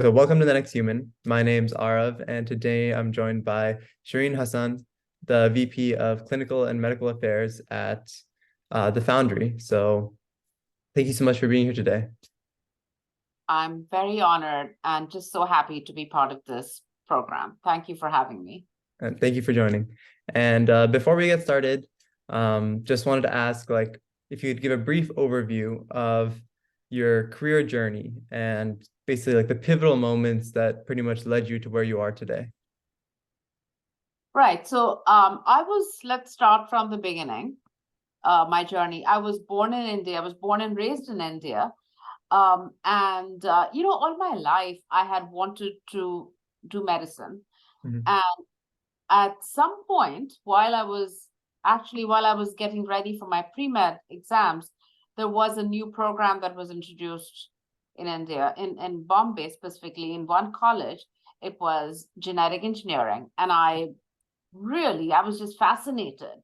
So welcome to The Next Human. My name's Arav, and today I'm joined by Shirin Hasan, the VP of Clinical and Medical Affairs at the Foundry. So thank you so much for being here today. I'm very honored and just so happy to be part of this program. Thank you for having me. And thank you for joining. And before we get started, just wanted to ask, if you could give a brief overview of your career journey and basically like the pivotal moments that pretty much led you to where you are today. Right. So let's start from the beginning, my journey. I was born in India. I was born and raised in India. All my life I had wanted to do medicine. Mhm. And at some point, while I was getting ready for my pre-med exams, there was a new program that was introduced in India, in Bombay specifically, in one college. It was genetic engineering. And I was just fascinated.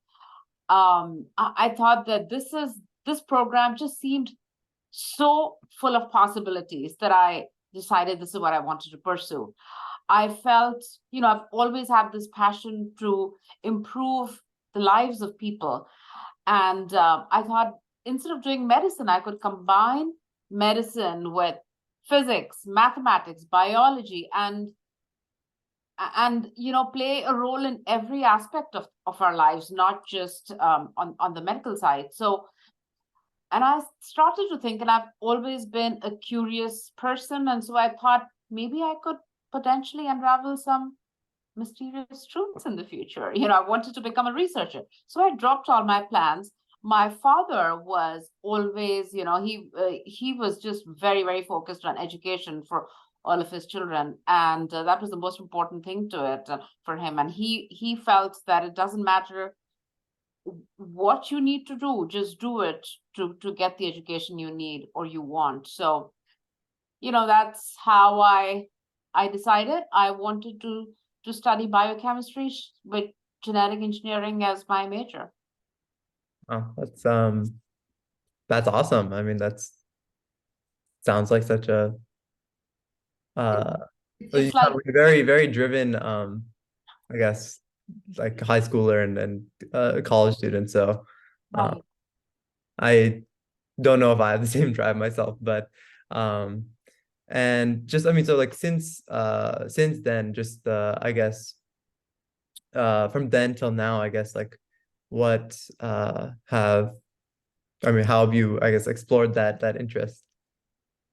I thought that this program just seemed so full of possibilities that I decided this is what I wanted to pursue. I felt, I've always had this passion to improve the lives of people. And I thought instead of doing medicine, I could combine medicine with physics, mathematics, biology, and play a role in every aspect of our lives, not just on the medical side. And I started to think, and I've always been a curious person. And so I thought maybe I could potentially unravel some mysterious truths in the future. I wanted to become a researcher. So I dropped all my plans. My father was always, he was just very, very focused on education for all of his children. And that was the most important thing to it for him. And he felt that it doesn't matter what you need to do, just do it to get the education you need or you want. So that's how I decided I wanted to study biochemistry with genetic engineering as my major. Oh, that's awesome. I mean, that's sounds like such a uh you It's like, sound like a very, very driven I guess like high schooler and college student. So uh, right. I don't know if I have the same drive myself, but um and just I mean so like since then just I guess from then till now I guess like what have I mean how have you I guess explored that interest?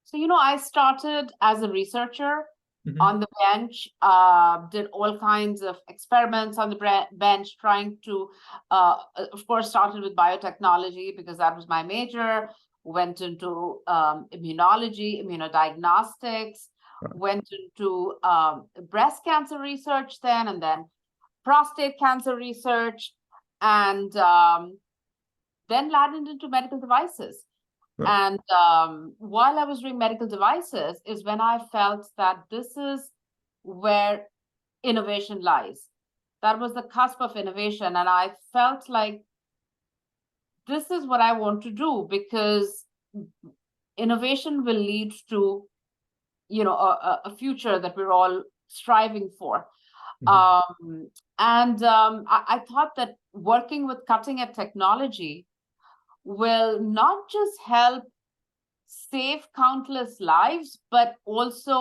So, I started as a researcher Mhm. on the bench, did all kinds of experiments on the bench, trying to, of course, started with biotechnology because that was my major, went into immunology, immunodiagnostics, went into breast cancer research then, and then prostate cancer research, and then landed into medical devices. Oh, And while I was doing medical devices is when I felt that this is where innovation lies. That was the cusp of innovation. And I felt like this is what I want to do because innovation will lead to, a future that we're all striving for. mhm. I thought that working with cutting edge technology will not just help save countless lives, but also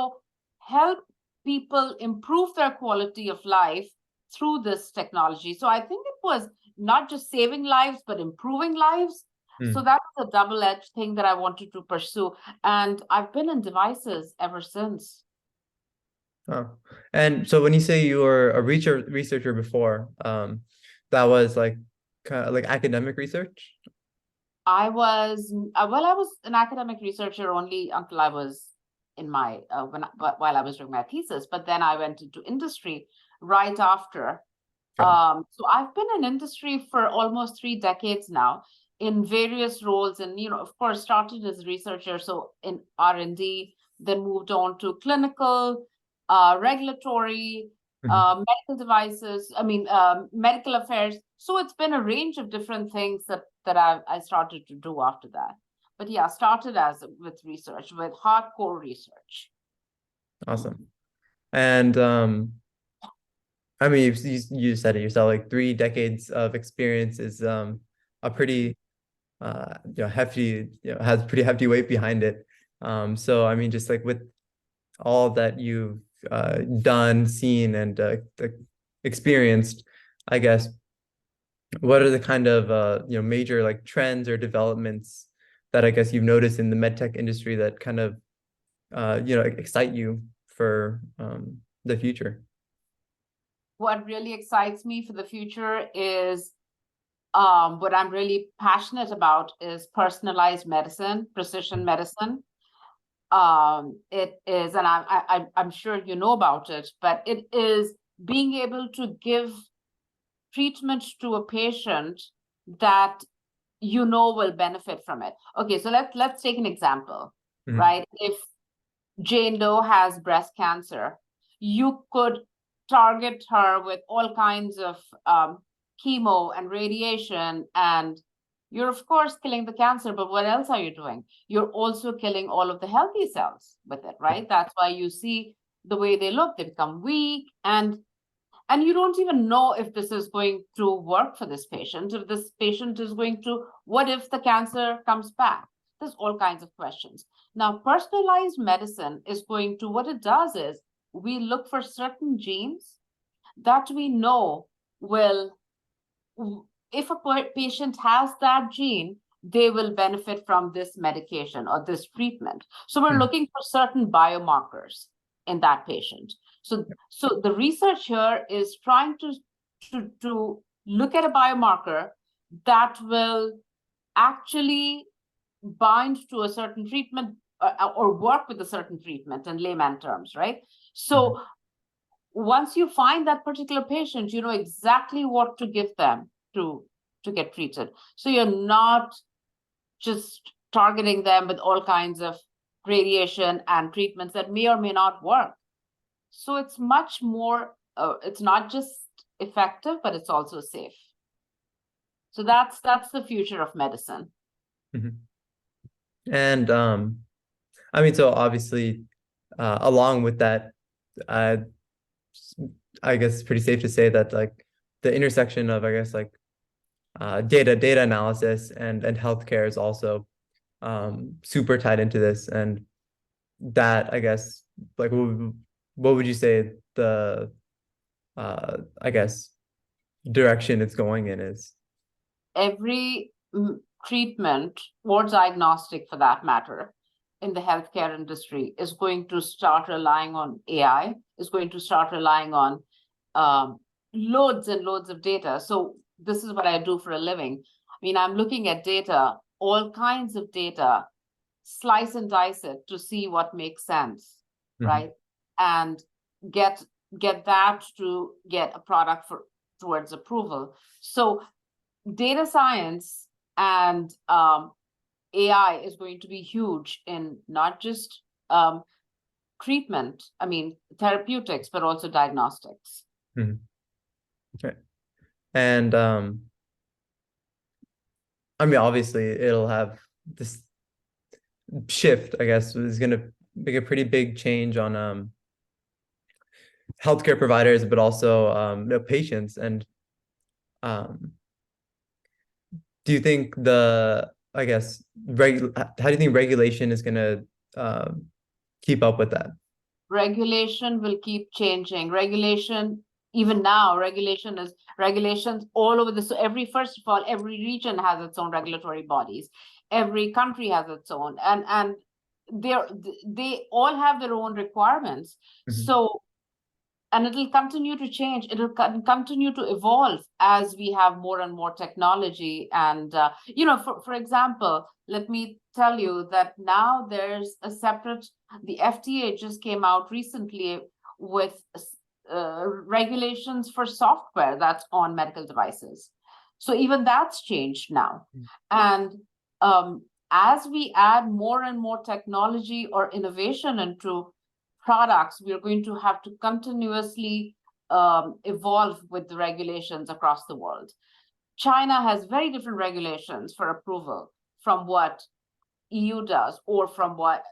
help people improve their quality of life through this technology. So I think it was not just saving lives, but improving lives. So Mm. that was a double-edged thing that I wanted to pursue. And I've been in devices ever since. Oh. And so when you say you were a researcher before, that was like kind of like academic research? I was an academic researcher only until I was in my while I was doing my thesis, but then I went into industry right after. Got So I've been in industry for almost 3 decades now in various roles, and of course, started as a researcher, so in R&D, then moved on to clinical, regulatory, Mhm. medical devices. Medical affairs. So it's been a range of different things that I started to do after that. But yeah, started as with research, with hardcore research. Awesome. And I mean, you said it yourself, like 3 decades of experience is a pretty hefty, has pretty hefty weight behind it. So I mean, just like with all that you've done, seen, and experienced, I guess, what are the kind of major like trends or developments that I guess you've noticed in the medtech industry that kind of excite you for the future? What really excites me for the future is what I'm really passionate about is personalized medicine, precision medicine. It is, and I'm sure you know about it, but it is being able to give treatment to a patient that will benefit from it. Okay, so let's take an example, right? If Jane Doe has breast cancer, you could target her with all kinds of chemo and radiation, and you're of course killing the cancer, but what else are you doing? You're also killing all of the healthy cells with it, right? That's why you see the way they look, they become weak, and you don't even know if this is going to work for this patient, if this patient is going to, what if the cancer comes back? There's all kinds of questions. Now, personalized medicine is going to, what it does is we look for certain genes that we know will, if a patient has that gene, they will benefit from this medication or this treatment. So we're looking for certain biomarkers in that patient. So the research here is trying to look at a biomarker that will actually bind to a certain treatment or work with a certain treatment in layman terms, right? So once you find that particular patient, you know exactly what to give them to get treated. So you're not just targeting them with all kinds of radiation and treatments that may or may not work. So it's much more, it's not just effective, but it's also safe. So that's the future of medicine. And I mean, so obviously, along with that, I guess it's pretty safe to say that like the intersection of, I guess, like data analysis and healthcare is also super tied into this. And that, I guess, like what would you say the I guess direction it's going in is? Every treatment or diagnostic for that matter in the healthcare industry is going to start relying on AI, is going to start relying on loads and loads of data. So this is what I do for a living. I mean, I'm looking at data, all kinds of data, slice and dice it to see what makes sense, right? And get that to get a product towards approval. So data science and AI is going to be huge in not just treatment, I mean, therapeutics, but also diagnostics. Okay. And I mean, obviously, it'll have this shift, I guess, is going to make a pretty big change on healthcare providers, but also patients. And do you think I guess, how do you think regulation is going to keep up with that? Regulation will keep changing. Regulation, even now, regulations all over the, so first of all, every region has its own regulatory bodies. Every country has its own, and they all have their own requirements. So, and it'll continue to change. It'll continue to evolve as we have more and more technology. And, for example, let me tell you that now there's a separate, the FDA just came out recently with regulations for software that's on medical devices. So even that's changed now. And as we add more and more technology or innovation into products, we are going to have to continuously evolve with the regulations across the world. China has very different regulations for approval from what EU does, or from what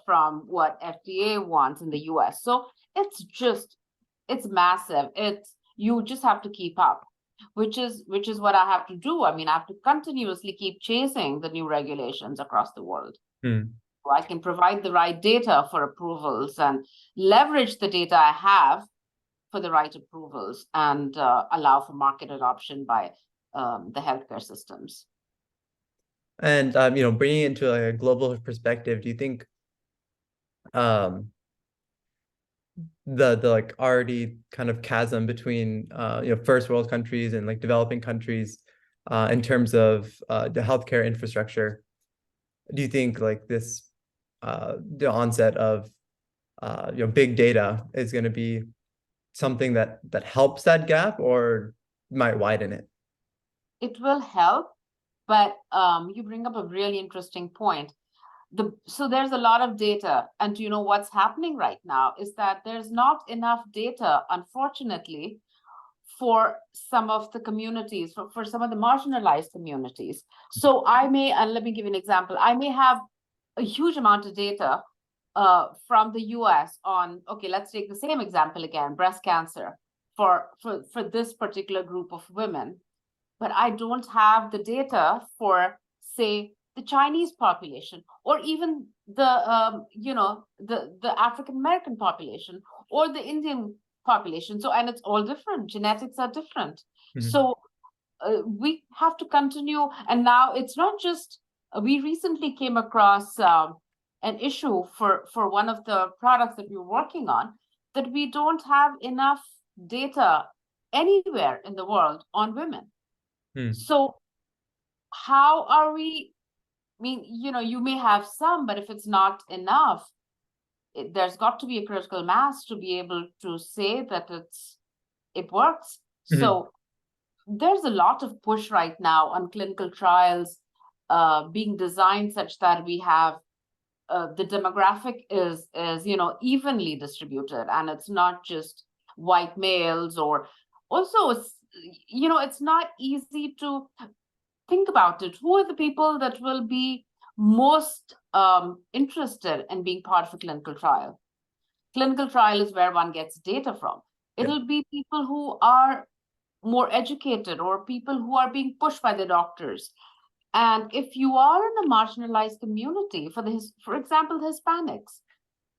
from what FDA wants in the US. So it's massive. You just have to keep up, which is what I have to do. I mean, I have to continuously keep chasing the new regulations across the world. So I can provide the right data for approvals and leverage the data I have for the right approvals and allow for market adoption by the healthcare systems. And bringing it into like a global perspective, do you think the like already kind of chasm between first world countries and like developing countries in terms of the healthcare infrastructure, do you think like this the onset of big data is going to be something that helps that gap or might widen it? It will help, but you bring up a really interesting point. So there's a lot of data, and what's happening right now is that there's not enough data, unfortunately, for some of the communities, for some of the marginalized communities. So I may, and let me give you an example, I may have a huge amount of data from the US on, okay, let's take the same example again, breast cancer for this particular group of women, but I don't have the data for, say, the Chinese population, or even the the African American population, or the Indian population. So, and it's all different. Genetics are different. So we have to continue. And now it's not just. We recently came across an issue for one of the products that we were working on, that we don't have enough data anywhere in the world on women. So how are we? I mean, you may have some, but if it's not enough, there's got to be a critical mass to be able to say that it works. So there's a lot of push right now on clinical trials being designed such that we have the demographic is evenly distributed, and it's not just white males. Or also it's not easy to think about it. Who are the people that will be most interested in being part of a clinical trial? Clinical trial is where one gets data from. It'll be people who are more educated, or people who are being pushed by the doctors. And if you are in a marginalized community, for example, the Hispanics,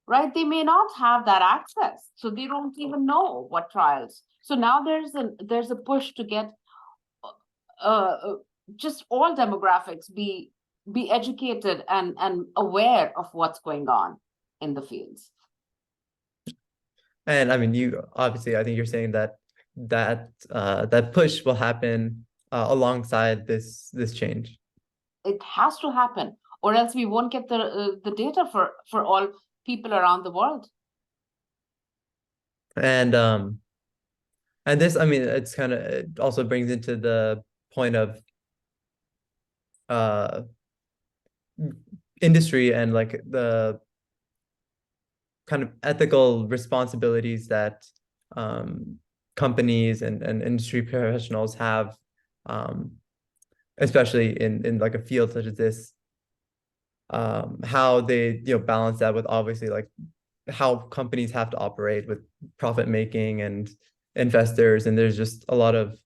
right? They may not have that access, so they don't even know what trials. So now there's a push to get just all demographics be educated and aware of what's going on in the fields. And I mean, you obviously, I think you're saying that push will happen alongside this change. It has to happen, or else we won't get the data for all people around the world. And this, I mean, it also brings into the point of industry and like the kind of ethical responsibilities that companies and industry professionals have, especially in like a field such as this, how they balance that with obviously like how companies have to operate with profit making and investors, and there's just a lot of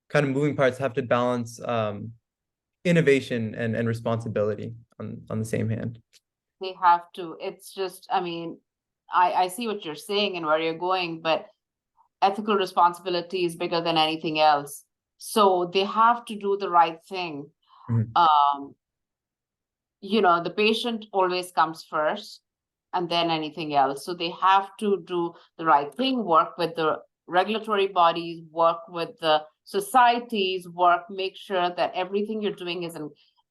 kind of moving parts have to balance innovation and responsibility on the same hand. They have to. It's just, I mean, I see what you're saying and where you're going, but ethical responsibility is bigger than anything else. So they have to do the right thing. The patient always comes first, and then anything else. So they have to do the right thing, work with the regulatory bodies, work with the societies, make sure that everything you're doing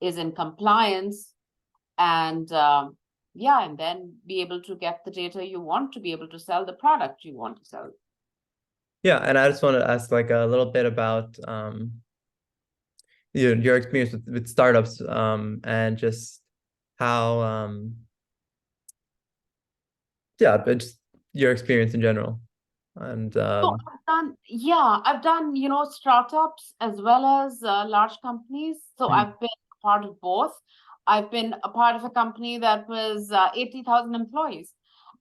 is in compliance, and and then be able to get the data you want to be able to sell the product you want to sell. Yeah, and I just want to ask like a little bit about your experience with startups and just how but just your experience in general. And so I've done startups as well as large companies. So I've been part of both. I've been a part of a company that was 80,000 employees,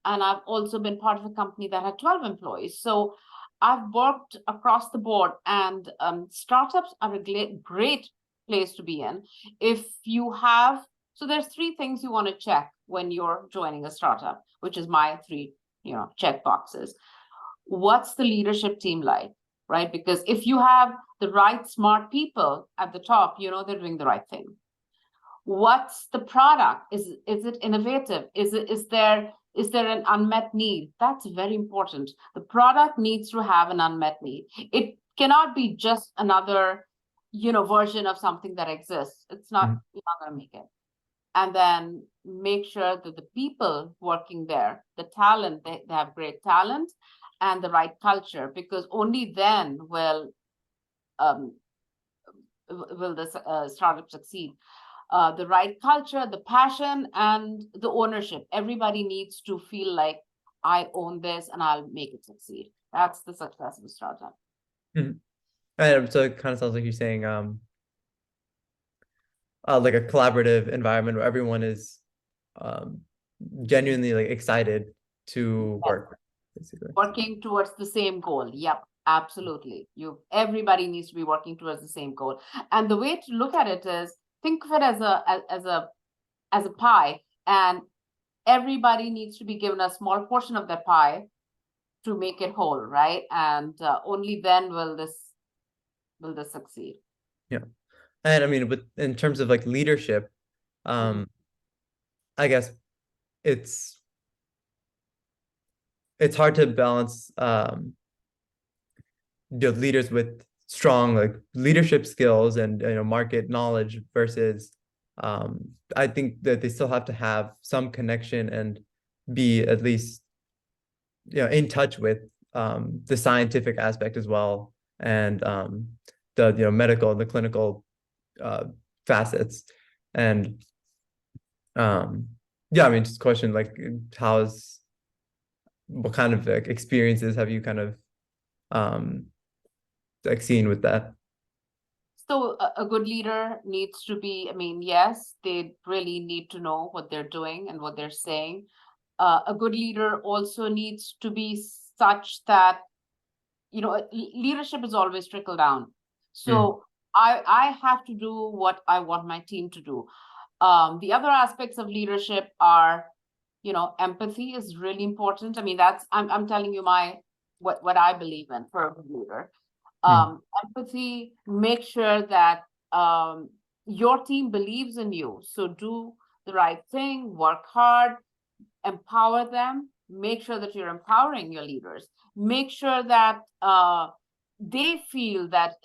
and I've also been part of a company that had 12 employees. So I've worked across the board, and startups are a great place to be in. If you have, so there's three things you want to check when you're joining a startup, which is my three, check boxes. What's the leadership team like, right? Because if you have the right smart people at the top, they're doing the right thing. What's the product? Is it innovative? Is there an unmet need? That's very important. The product needs to have an unmet need. It cannot be just another, version of something that exists. It's not, you're not going to make it. And then make sure that the people working there, the talent, they have great talent and the right culture, because only then will this startup succeed. The right culture, the passion, and the ownership. Everybody needs to feel like I own this and I'll make it succeed. That's the success of a startup. Mm-hmm. And so it kind of sounds like you're saying like a collaborative environment where everyone is um, genuinely like excited to work, basically. Working towards the same goal. Yep, absolutely. Everybody needs to be working towards the same goal. And the way to look at it is, think of it as a pie, and everybody needs to be given a small portion of that pie to make it whole, right? And only then will this succeed. Yeah. And I mean, in terms of like leadership, I guess it's hard to balance leaders with strong like leadership skills and market knowledge versus I think that they still have to have some connection and be at least in touch with the scientific aspect as well, and the medical and the clinical facets. And yeah, I mean, just question like what kind of like experiences have you kind of like seen with that? So a good leader needs to be, I mean, yes, they really need to know what they're doing and what they're saying. A good leader also needs to be such that, leadership is always trickle down. So I have to do what I want my team to do. The other aspects of leadership are, empathy is really important. I mean, I'm telling you what I believe in for a good leader. Empathy, make sure that your team believes in you. So do the right thing, work hard, empower them, make sure that you're empowering your leaders, make sure that they feel that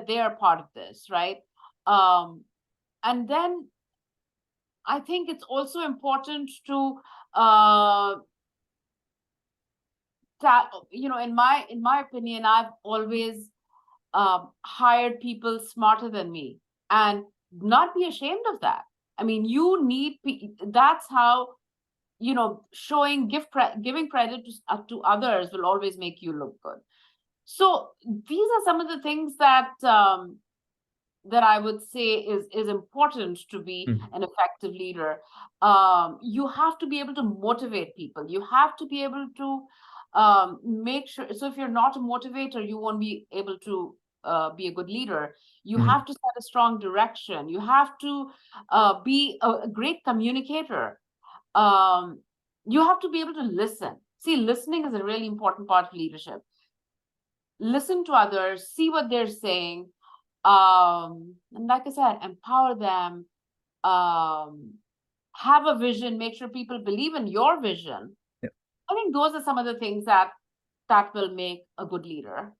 they are part of this, right? And then I think it's also important to in my opinion, I've always hired people smarter than me, and not be ashamed of that. I mean, you need, that's how, giving credit to others will always make you look good. So these are some of the things that that I would say is important to be an effective leader. You have to be able to motivate people. You have to be able to make sure. So if you're not a motivator, you won't be able to be a good leader. You have to set a strong direction. You have to be a great communicator. You have to be able to listen. See, listening is a really important part of leadership. Listen to others, see what they're saying, and like I said, empower them, have a vision, make sure people believe in your vision. Yeah. I think those are some of the things that will make a good leader.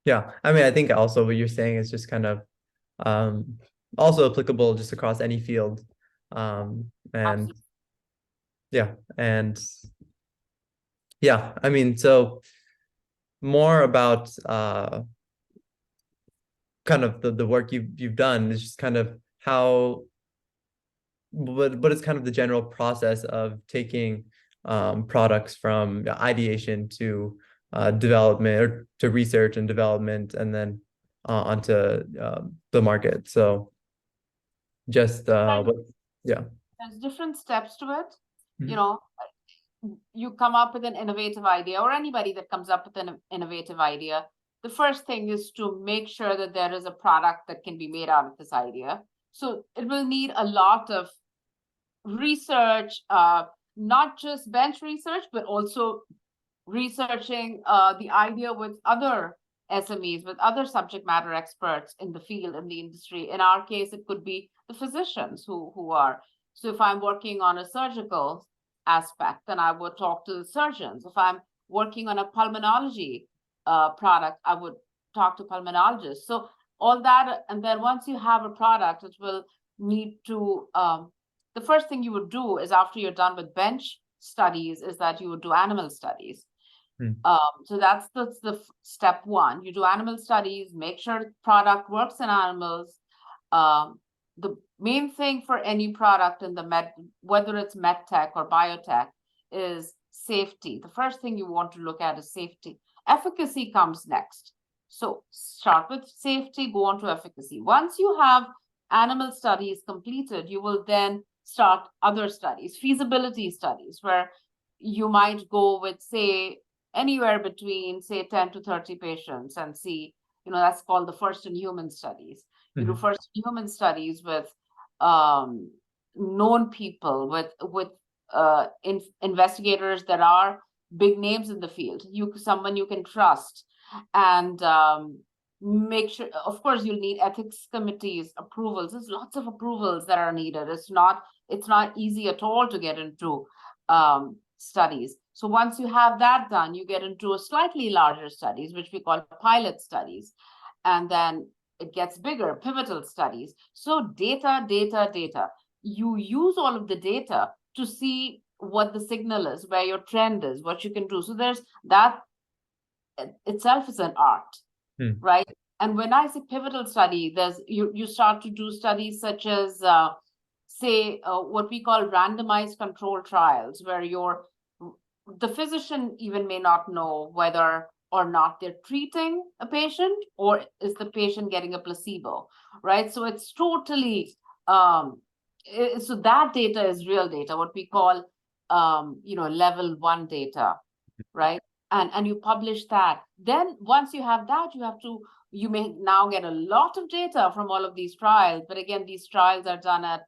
Yeah, I mean, I think also what you're saying is just kind of also applicable just across any field. And Absolutely. Yeah, and yeah, I mean, so more about kind of the work you've done is just kind of how what is kind of the general process of taking products from ideation to development, or to research and development, and then onto the market. So just what, yeah. There's different steps to it. You Mhm. know, you come up with an innovative idea, or anybody that comes up with an innovative idea, the first thing is to make sure that there is a product that can be made out of this idea. So it will need a lot of research, not just bench research, but also researching the idea with other SMEs, with other subject matter experts in the field, in the industry. In our case, it could be the physicians who are. So if I'm working on a surgical aspect, then I would talk to the surgeons. If I'm working on a pulmonology product, I would talk to pulmonologists. So all that, and then once you have a product, it will need to, the first thing you would do is after you're done with bench studies is that you would do animal studies. Mm. So that's the step one. You do animal studies, make sure the product works in animals. The main thing for any product in the whether it's MedTech or biotech, is safety. The first thing you want to look at is safety. Efficacy comes next. So start with safety, go on to efficacy. Once you have animal studies completed, you will then start other studies, feasibility studies, where you might go with, say, anywhere between, say, 10 to 30 patients and see, that's called the first in human studies. You do Mhm. first in human studies with known people, with investigators that are big names in the field, someone you can trust, and make sure, of course, you'll need ethics committees, approvals. There's lots of approvals that are needed. It's not easy at all to get into studies. So once you have that done, you get into a slightly larger studies, which we call pilot studies. And then it gets bigger, pivotal studies. So data, data, data. You use all of the data to see what the signal is, where your trend is, what you can do. So there's that itself is an art, right? And when I say pivotal study, you start to do studies such as say what we call randomized control trials, where the physician even may not know whether or not they're treating a patient, or is the patient getting a placebo, right? So it's totally so that data is real data, what we call level 1 data, right? And you publish that. Then once you have that, you may now get a lot of data from all of these trials. But again, these trials are done at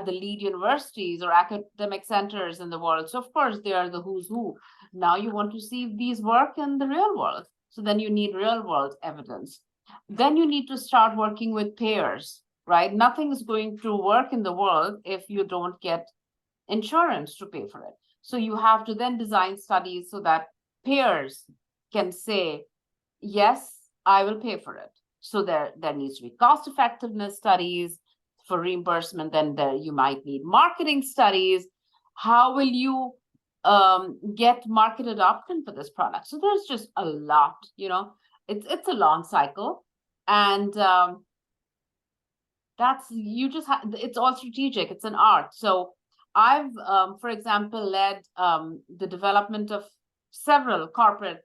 the lead universities or academic centers in the world. So of course they are the who's who. Now you want to see if these work in the real world. So then you need real world evidence. Then you need to start working with payers, right? Nothing is going to work in the world if you don't get insurance to pay for it. So you have to then design studies so that payers can say, yes, I will pay for it. So there needs to be cost effectiveness studies for reimbursement. Then you might need marketing studies. How will you get market adoption for this product? So there's just a lot, it's a long cycle. And it's all strategic. It's an art. So I've, for example, led the development of several corporate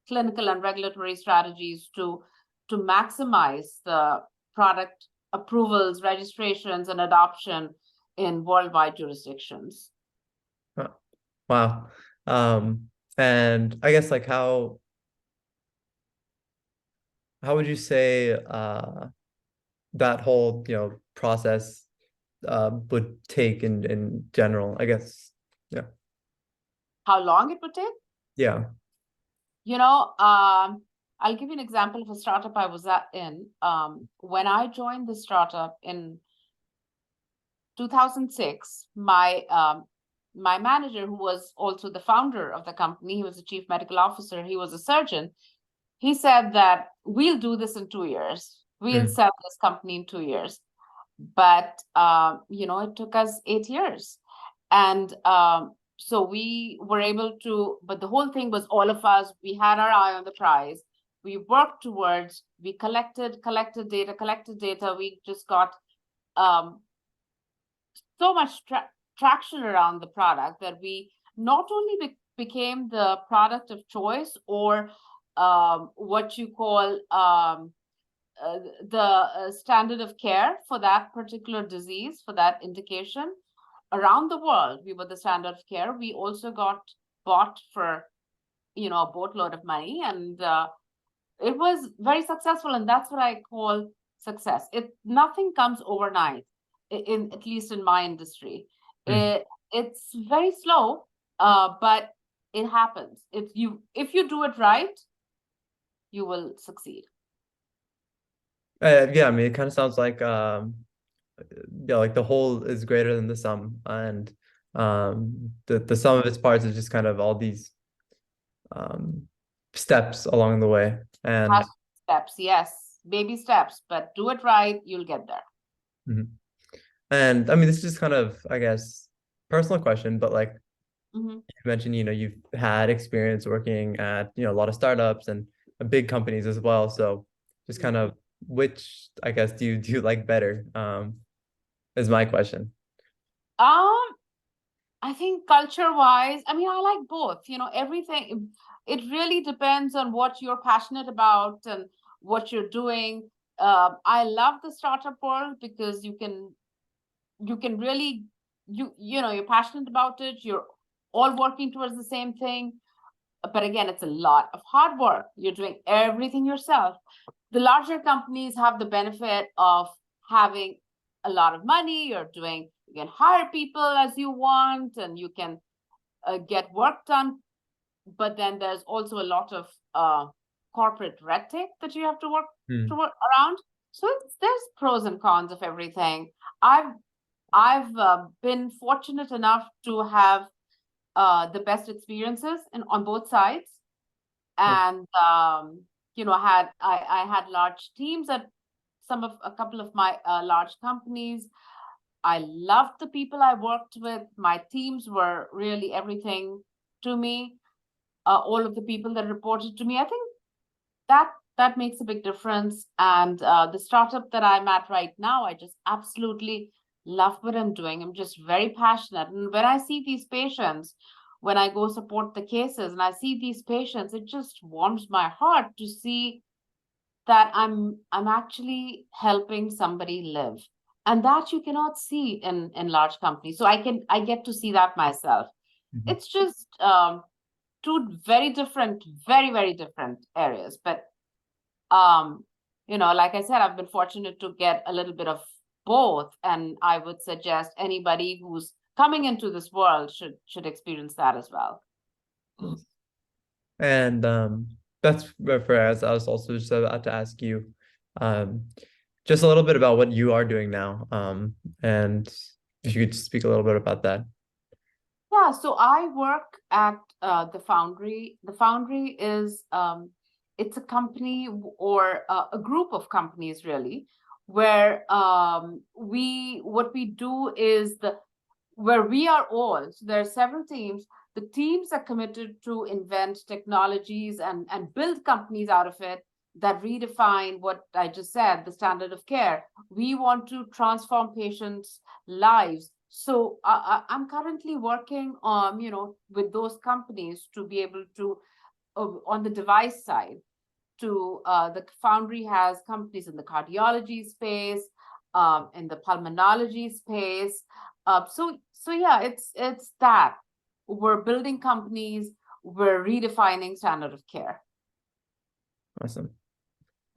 clinical and regulatory strategies to maximize the product approvals, registrations, and adoption in worldwide jurisdictions. Wow. And I guess like how would you say that whole, process would take in general, I guess. Yeah. How long it would take? Yeah. I'll give you an example of a startup I was in. When I joined the startup in 2006, my manager, who was also the founder of the company, he was the chief medical officer, he was a surgeon. He said that we'll do this in 2 years. We'll sell this company in 2 years. But it took us 8 years. And so we were able to, but the whole thing was all of us, we had our eye on the prize. We worked towards, we collected data. We just got so much traction around the product that we not only became the product of choice, or what you call the standard of care for that particular disease, for that indication. Around the world, we were the standard of care. We also got bought for, a boatload of money, and it was very successful. And that's what I call success. Nothing comes overnight, in at least in my industry. Mm. It's very slow, but it happens. If you do it right, you will succeed. Yeah, I mean, it kind of sounds like yeah, like the whole is greater than the sum, and the sum of its parts is just kind of all these um steps along the way. And Steps, yes, baby steps, but do it right, you'll get there. mhm. And I mean, this is just kind of, I guess, personal question, but like Mhm. you mentioned, you've had experience working at, a lot of startups and big companies as well. So just kind of which, I guess, do you like better? Is my question. Um, I think culture-wise, I mean, I like both. Everything. It really depends on what you're passionate about and what you're doing. I love the startup world because you can really you're passionate about it. You're all working towards the same thing. But again, it's a lot of hard work. You're doing everything yourself. The larger companies have the benefit of having a lot of money. You can hire people as you want, and you can get work done. But then there's also a lot of corporate red tape that you have to work Hmm. around. So there's pros and cons of everything. I've been fortunate enough to have the best experiences on both sides, Nice. and I had large teams at a couple of my large companies. I loved the people I worked with. My teams were really everything to me. All of the people that reported to me, I think that makes a big difference. And the startup that I'm at right now, I just absolutely love what I'm doing. I'm just very passionate. And when I see these patients, when I go support the cases and I see these patients, it just warms my heart to see that I'm actually helping somebody live. And that you cannot see in large companies. So I get to see that myself. Mhm. It's just two very different, very, very different areas. But like I said, I've been fortunate to get a little bit of both, and I would suggest anybody who's coming into this world should experience that as well. And that's for as I was also just about to ask you, um, just a little bit about what you are doing now. And if you could speak a little bit about that. Yeah, so I work at the Foundry. The Foundry is it's a company or a group of companies really, where what we do is where we are all, so there are several teams. The teams are committed to invent technologies and build companies out of it that redefine what I just said, the standard of care. We want to transform patients' lives. So I'm currently working on, with those companies to be able to, on the device side, the Foundry has companies in the cardiology space, in the pulmonology space. So yeah, it's that we're building companies, we're redefining standard of care. Awesome.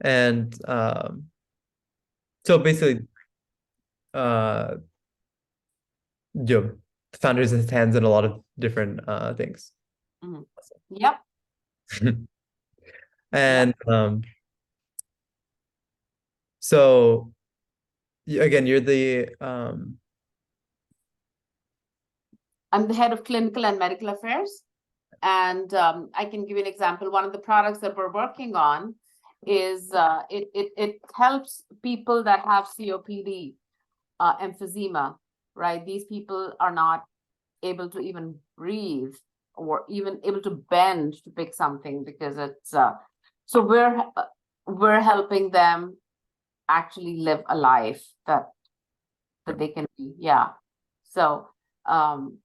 And so basically, uh, the founders has hands in a lot of different things. Mhm. Yep, yep. And so again, you're the I'm the head of clinical and medical affairs. And I can give you an example. One of the products that we're working on is it helps people that have COPD, emphysema, right? These people are not able to even breathe or even able to bend to pick something because it's so we're helping them actually live a life that they can be. Yeah. So um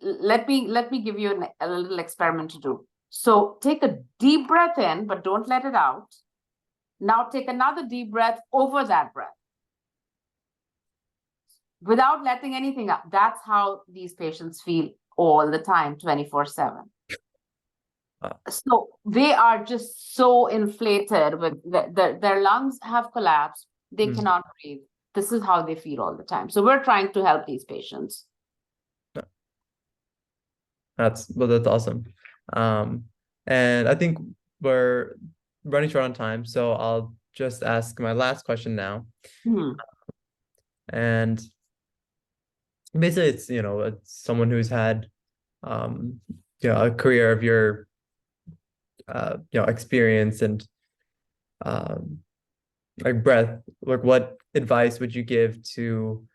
let me give you a little experiment to do. So take a deep breath in, but don't let it out. Now take another deep breath over that breath without letting anything up. That's how these patients feel all the time, 24/7. So they are just so inflated with their lungs have collapsed. They cannot breathe. This is how they feel all the time. So we're trying to help these patients. That's awesome. And I think we're running short on time, so I'll just ask my last question now. And basically, it's it's someone who's had a career of your experience and like breadth. Like, what advice would you give to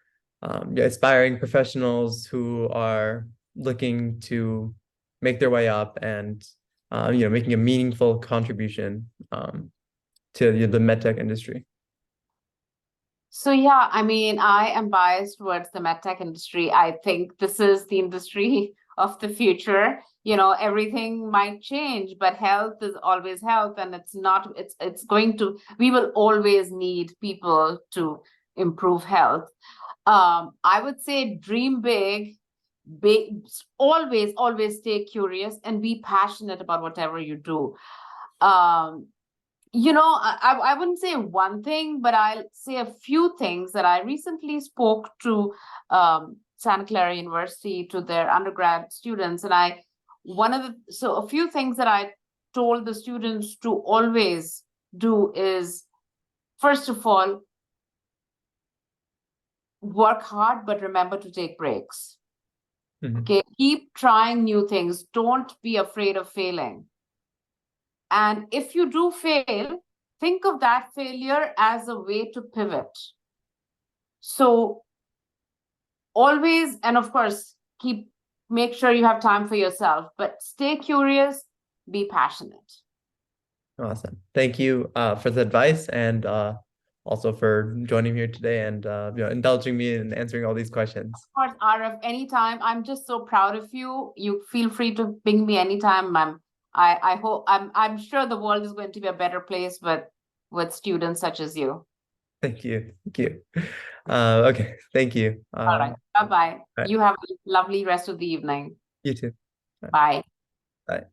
aspiring professionals who are looking to make their way up and making a meaningful contribution to the medtech industry? So yeah, I mean, I am biased towards the medtech industry. I think this is the industry of the future. Everything might change, but health is always health, and we will always need people to improve health. I would say dream big, always stay curious and be passionate about whatever you do. I wouldn't say one thing, but I'll say a few things that I recently spoke to Santa Clara University, to their undergrad students. And a few things that I told the students to always do is, first of all, work hard, but remember to take breaks. Okay, keep trying new things. Don't be afraid of failing. And if you do fail, think of that failure as a way to pivot. So always, and of course, make sure you have time for yourself, but stay curious, be passionate. Awesome. Thank you for the advice, and also for joining me here today and indulging me in answering all these questions. Of course, Arif, anytime. I'm just so proud of you. You feel free to ping me anytime. I'm sure the world is going to be a better place with students such as you. Thank you. Okay. Thank you. All right. Bye-bye. Right. You have a lovely rest of the evening. You too. Bye. Bye.